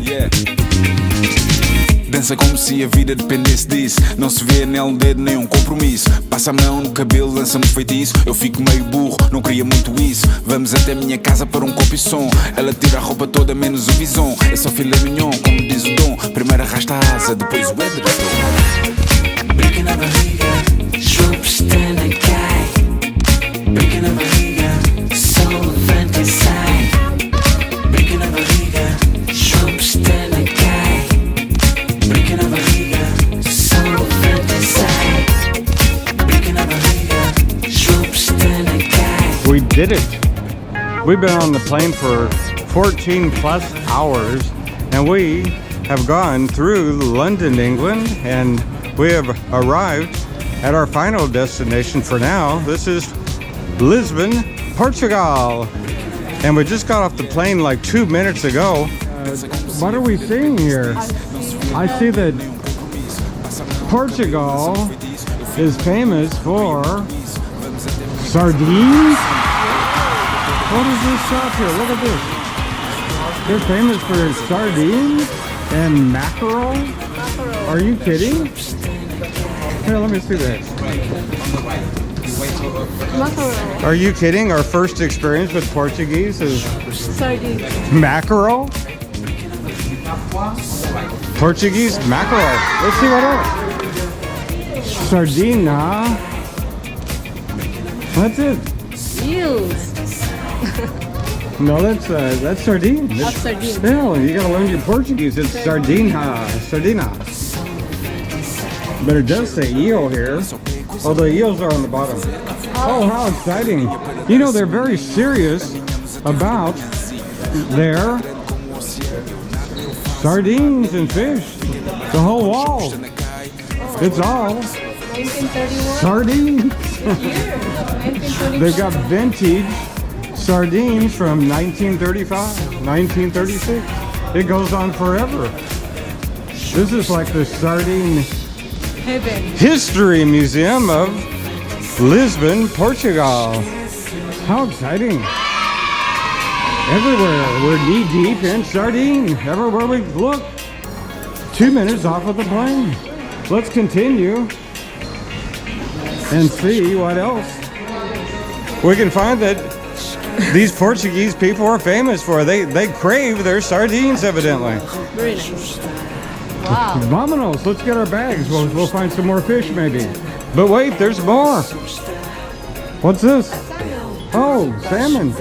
Yeah. Dança como se a vida dependesse disso. Não se vê nela um dedo nem um compromisso. Passa a mão no cabelo, lança-me feitiço. Eu fico meio burro, não queria muito isso. Vamos até minha casa para um copo e som. Ela tira a roupa toda menos o bison. É só filé mignon, como diz o dom. Primeiro arrasta a asa, depois o edredom. Brinca na barriga, chupes na cai. Brinca na barriga, só levanta e sai. Brinca na barriga, chupes na cai. Brinca na barriga, só levanta e sai. Brinca na barriga, chupes na cai. We did it. We've been on the plane for 14 plus hours, and we have gone through London, England, and we have arrived at our final destination for now. This is Lisbon, Portugal. And we just got off the plane like 2 minutes ago. What are we seeing here? I see that Portugal is famous for sardines. What is this shop here? Look at this. They're famous for sardines and mackerel. Are you kidding? Here, let me see that. Mackerel. Are you kidding? Our first experience with Portuguese is Sardine. mackerel? Portuguese mackerel. Let's see what else. Sardina. That's it. Eels. No, that's sardine. That's sardine. No, you gotta learn your Portuguese. It's sardina. Sardina. But it does say eel here. Oh, the eels are on the bottom. Oh, how exciting. You know, they're very serious about their sardines and fish. The whole wall. It's all 1931. sardines. Here. 1931. They've got vintage sardines from 1935, 1936. It goes on forever. This is like the sardine Heaven. history museum of Lisbon, Portugal. How exciting. Everywhere, we're knee deep in sardine. Everywhere we look. 2 minutes off of the plane. Let's continue and see what else we can find that these Portuguese people are famous for. They crave their sardines, evidently. Very nice. Wow. Vamonos, let's get our bags. We'll find some more fish maybe. But wait, there's more. What's this? Oh, salmon.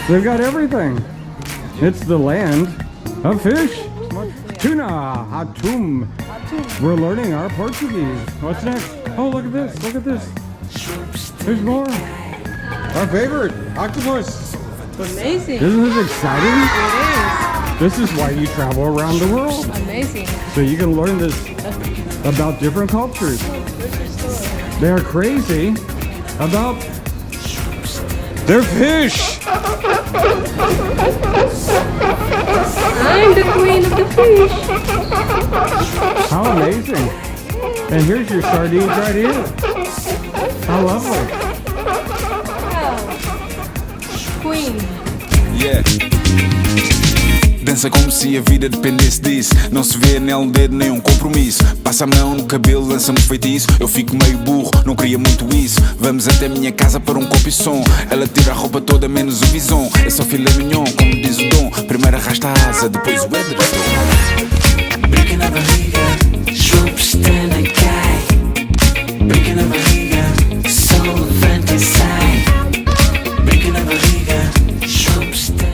They've got everything. It's the land of fish. Tuna, atum. We're learning our Portuguese. What's next? Oh, look at this. Look at this. There's more. Our favorite, octopus. Amazing. Isn't this exciting? It This is why you travel around the world. is. Amazing. So you can learn this about different cultures. They are crazy about their fish. I'm the queen of the fish. How amazing. And here's your sardines right here. How lovely. Wow. Queen. Yeah. Dança como se a vida dependesse disso. Não se vê nela um dedo nem um compromisso. Passa a mão no cabelo, lança-me feitiço. Eu fico meio burro, não queria muito isso. Vamos até minha casa para um copo e som. Ela tira a roupa toda menos o bison. É só filé mignon, como diz o dom. Primeiro arrasta a asa, depois o edredom. Brinca na barriga, chupes na cai. Brinca na barriga, só levanta e sai. Brinca na barriga, chupes na cai.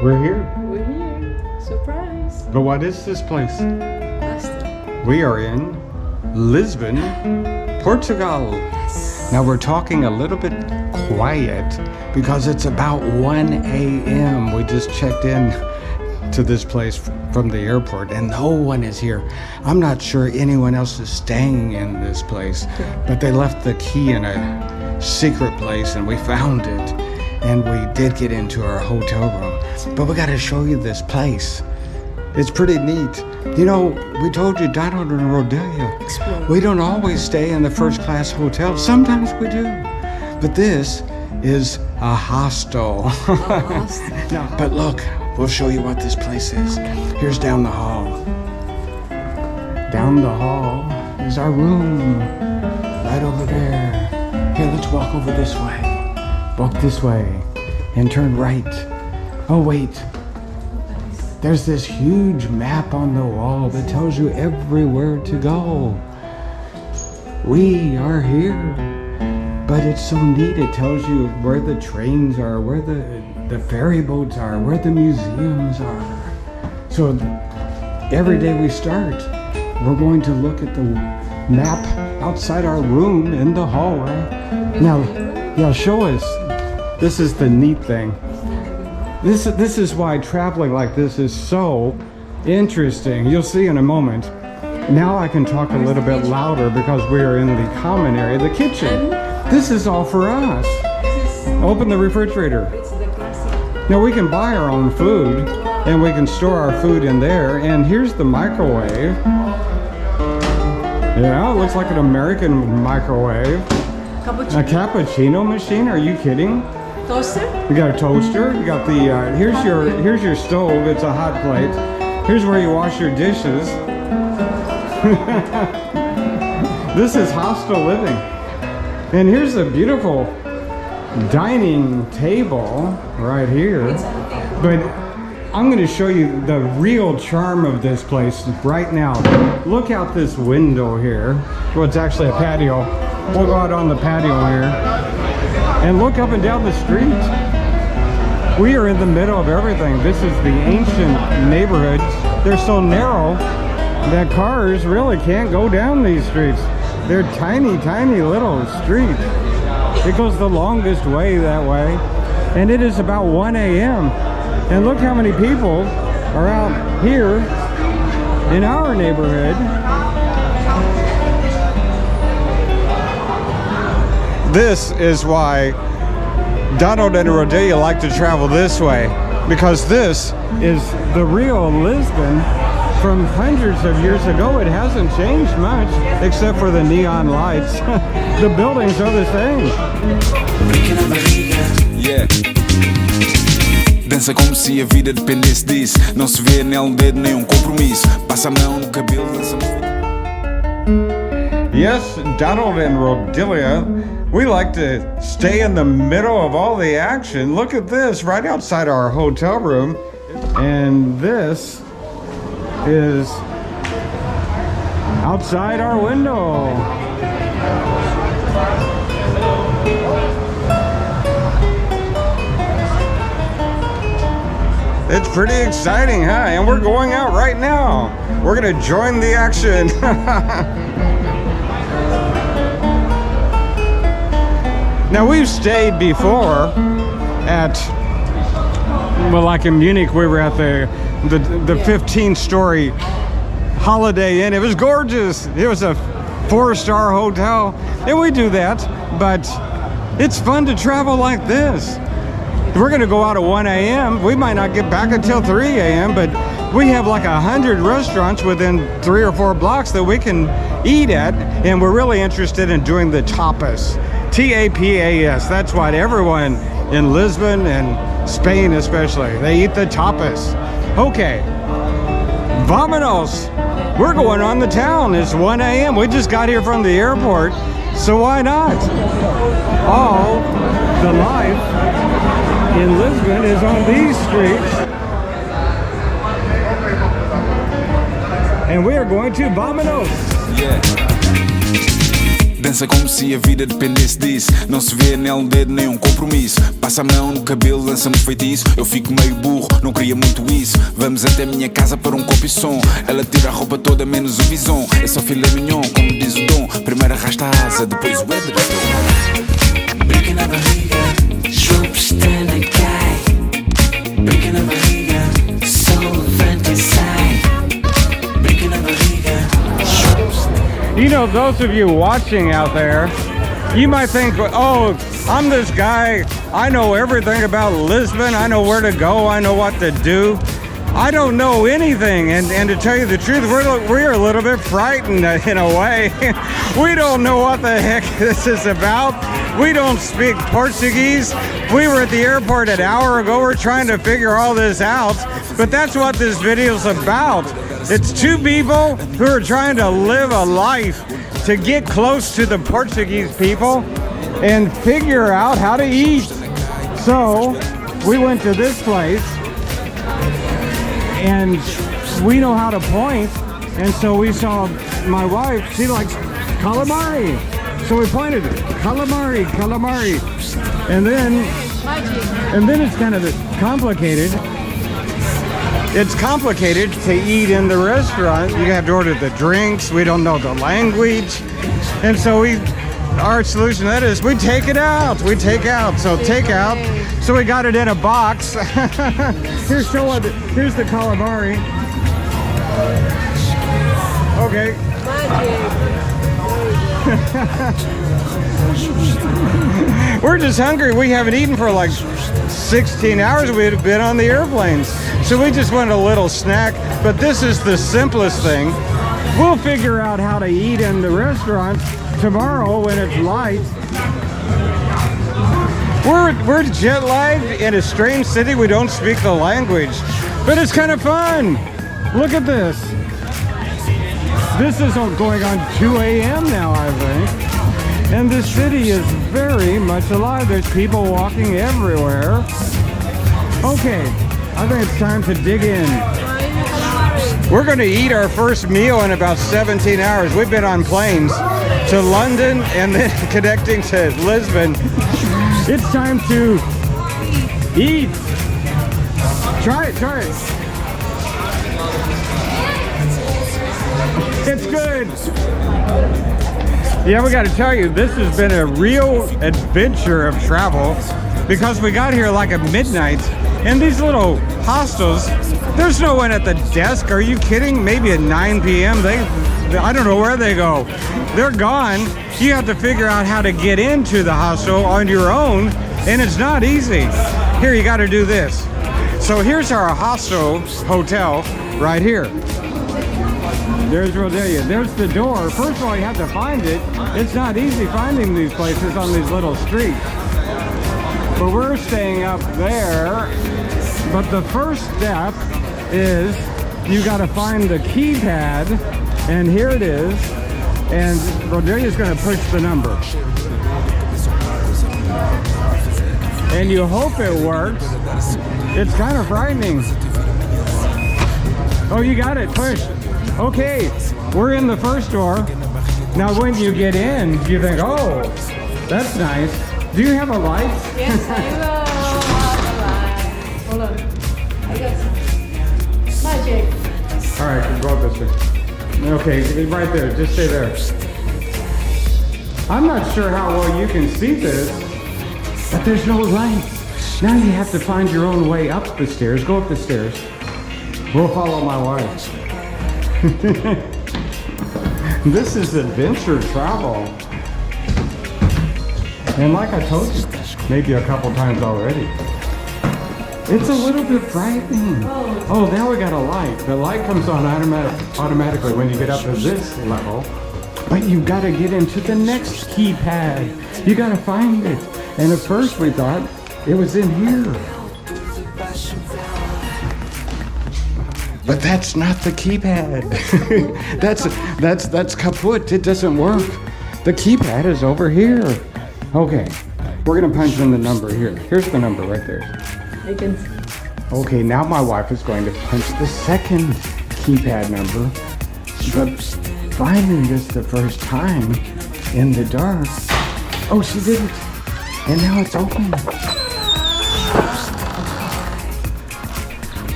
We're here. We're here. Surprise. But what is this place? Hostel. We are in Lisbon, Portugal. Now we're talking a little bit quiet because it's about 1 a.m. We just checked in to this place from the airport and no one is here. I'm not sure anyone else is staying in this place, but they left the key in a secret place and we found it. And we did get into our hotel room, but we got to show you this place. It's pretty neat. You know, we told you down in Rodilla, we don't always stay in the first class hotel. Sometimes we do. But this is a hostel. Hostel. But look, We'll show you what this place is. Here's down the hall. Down the hall is our room. Right over there. Here, let's walk over this way. Walk this way and turn right. Oh, wait. There's this huge map on the wall that tells you everywhere to go. We are here, but it's so neat. It tells you where the trains are, where the ferry boats are, where the museums are. So every day we start, we're going to look at the map outside our room in the hallway. Now, yeah, show us. This is the neat thing. This is why traveling like this is so interesting. You'll see in a moment. Now I can talk a little bit louder because we are in the common area, the kitchen. This is all for us. Open the refrigerator. Now we can buy our own food and we can store our food in there. And here's the microwave. Yeah, it looks like an American microwave. A cappuccino machine? Are you kidding? Toaster? You got a toaster. You got the here's your stove. It's a hot plate. Here's where you wash your dishes. This is hostel living. And here's a beautiful dining table right here. But I'm going to show you the real charm of this place right now. Look out this window here. Well, it's actually a patio. We'll go out on the patio here. And look up and down the street. We are in the middle of everything. This is the ancient neighborhoods. They're so narrow that cars really can't go down these streets. They're tiny, tiny little streets. It goes the longest way that way. And it is about 1 a.m. And look how many people are out here in our neighborhood. This is why Donald and Rodilla like to travel this way, because this is the real Lisbon from hundreds of years ago. It hasn't changed much except for the neon lights. The buildings are the same. Yeah. Dança como se a vida dependesse disso. Não se vê nela dedo nem compromisso. Passa a mão no cabelo, dança. Yes, Donald and Rodilla, we like to stay in the middle of all the action. Look at this, right outside our hotel room. And this is outside our window. It's pretty exciting, huh? And we're going out right now. We're gonna join the action. Now, we've stayed before at, well, like in Munich, we were at the 15-story Holiday Inn. It was gorgeous. It was a 4-star hotel, and we do that, but it's fun to travel like this. We're gonna go out at 1 a.m. We might not get back until 3 a.m., but we have like 100 restaurants within 3 or 4 blocks that we can eat at, and we're really interested in doing the tapas. T-A-P-A-S. That's what everyone in Lisbon and Spain especially, they eat the tapas. Okay, vámonos. We're going on the town. It's 1 a.m. We just got here from the airport, so why not? All the life in Lisbon is on these streets. And we are going to vámonos. Yeah. Dança como se a vida dependesse disso. Não se vê nela dedo nem compromisso. Passa a mão no cabelo, lança-me feitiço. Eu fico meio burro, não queria muito isso. Vamos até minha casa para copo e som. Ela tira a roupa toda menos o bison. É só filé mignon, como diz o Dom. Primeiro arrasta a asa, depois o edredom. Brinca na barriga, schwupst in the guy. Brinca na barriga, so fantasy. Brinca na barriga, schwupst. You know, those of you watching out there, you might think, oh, I'm this guy. I know everything about Lisbon. I know where to go. I know what to do. I don't know anything, and to tell you the truth, we're a little bit frightened in a way. We don't know what the heck this is about. We don't speak Portuguese. We were at the airport an hour ago. We're trying to figure all this out, but that's what this video is about. It's two people who are trying to live a life to get close to the Portuguese people and figure out how to eat. So we went to this place and we know how to point, and so we saw my wife, she likes calamari, so we pointed calamari, calamari, and then it's kind of complicated. It's complicated to eat in the restaurant. You have to order the drinks. We don't know the language, and so our solution to that is we take it out. We take out. So take out. So we got it in a box. Here's the calamari. Okay. We're just hungry. We haven't eaten for like 16 hours. We've been on the airplanes. So we just want a little snack. But this is the simplest thing. We'll figure out how to eat in the restaurant tomorrow when it's light. We're jet lagged in a strange city. We don't speak the language, but it's kind of fun. Look at this. This is going on 2 a.m. now, I think. And this city is very much alive. There's people walking everywhere. Okay, I think it's time to dig in. We're going to eat our first meal in about 17 hours. We've been on planes to London and then connecting to Lisbon. It's time to eat. Try it, try it. It's good. Yeah, we got to tell you, this has been a real adventure of travel because we got here like at midnight, and these little hostels, there's no one at the desk. Are you kidding? Maybe at 9 p.m. I don't know where they go. They're gone. You have to figure out how to get into the hostel on your own, and it's not easy. Here, you got to do this. So here's our hotel right here. There's Rodilla. There's the door. First of all, you have to find it. It's not easy finding these places on these little streets. But we're staying up there. But the first step is you got to find the keypad, and here it is. And Rodilla's going to push the number. And you hope it works. It's kind of frightening. Oh, you got it. Push. Okay, we're in the first door. Now when you get in, you think, oh, that's nice. Do you have a light? Yes, I will have a light. Hold on. I got some magic. All right, go up this way. Okay, right there. Just stay there. I'm not sure how well you can see this, but there's no light. Now you have to find your own way up the stairs. Go up the stairs. We'll follow my wife. This is adventure travel. And like I told you, maybe a couple times already, it's a little bit frightening. Oh, now we got a light. The light comes on automatically when you get up to this level. But you got to get into the next keypad. You got to find it. And at first we thought it was in here. But that's not the keypad. that's kaput. It doesn't work. The keypad is over here. Okay, we're gonna punch in the number here. Here's the number right there. I can see. Okay, now my wife is going to punch the second keypad number. But finding this the first time in the dark. Oh, she did it. And now it's open.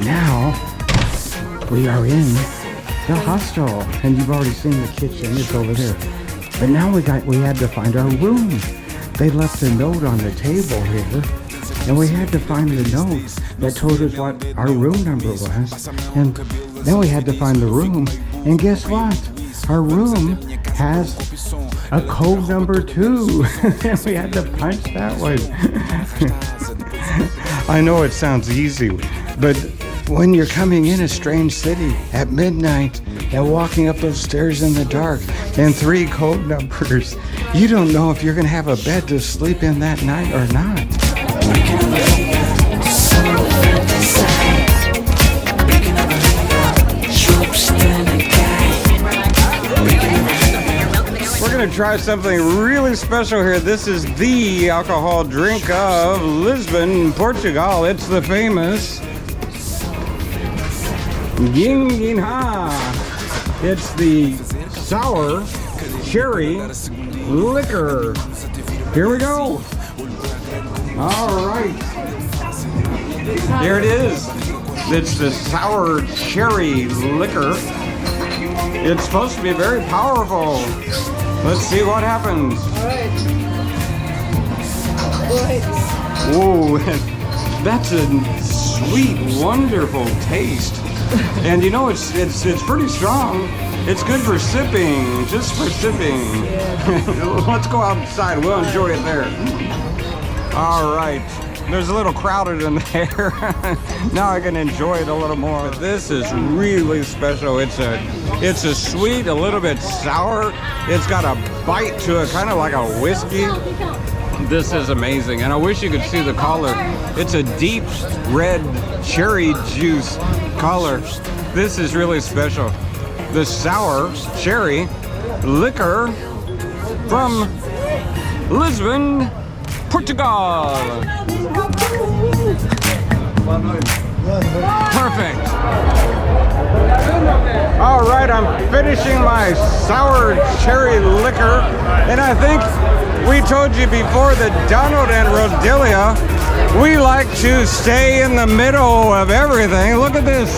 Now we are in the hostel, and you've already seen the kitchen. It's over there. But now we had to find our room. They left a note on the table here, and we had to find the note that told us what our room number was. And then we had to find the room, and guess what? Our room has a code number too. And we had to punch that one. I know it sounds easy, but when you're coming in a strange city at midnight and walking up those stairs in the dark and 3 code numbers, you don't know if you're going to have a bed to sleep in that night or not. We're going to try something really special here. This is the alcohol drink of Lisbon, Portugal. It's the famous Ginginha. It's the sour cherry liquor. Here we go. All right. Here it is. It's the sour cherry liquor. It's supposed to be very powerful. Let's see what happens. Whoa, that's a sweet, wonderful taste. And you know, it's pretty strong. It's good for sipping, just for sipping. Let's go outside. We'll enjoy it there. All right. There's a little crowded in there. Now I can enjoy it a little more. But this is really special. It's a sweet, a little bit sour. It's got a bite to it, kind of like a whiskey. This is amazing, and I wish you could see the color. It's a deep red cherry juice color. This is really special. The sour cherry liquor from Lisbon, Portugal. Perfect. All right, I'm finishing my sour cherry liquor, and I think we told you before that Donald and Rodilla, we like to stay in the middle of everything. Look at this.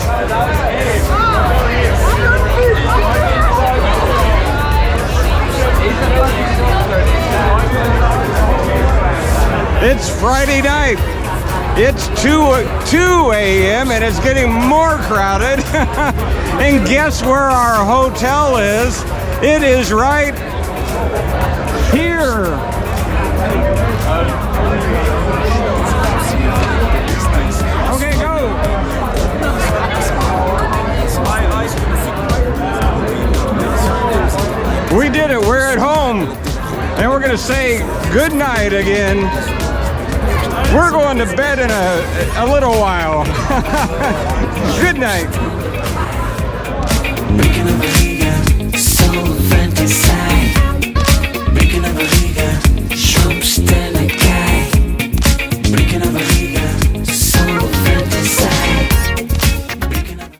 It's Friday night. It's 2 a.m. and it's getting more crowded. And guess where our hotel is? It is right here. Okay, go. We did it. We're at home. And we're going to say good night again. We're going to bed in a little while. Good night.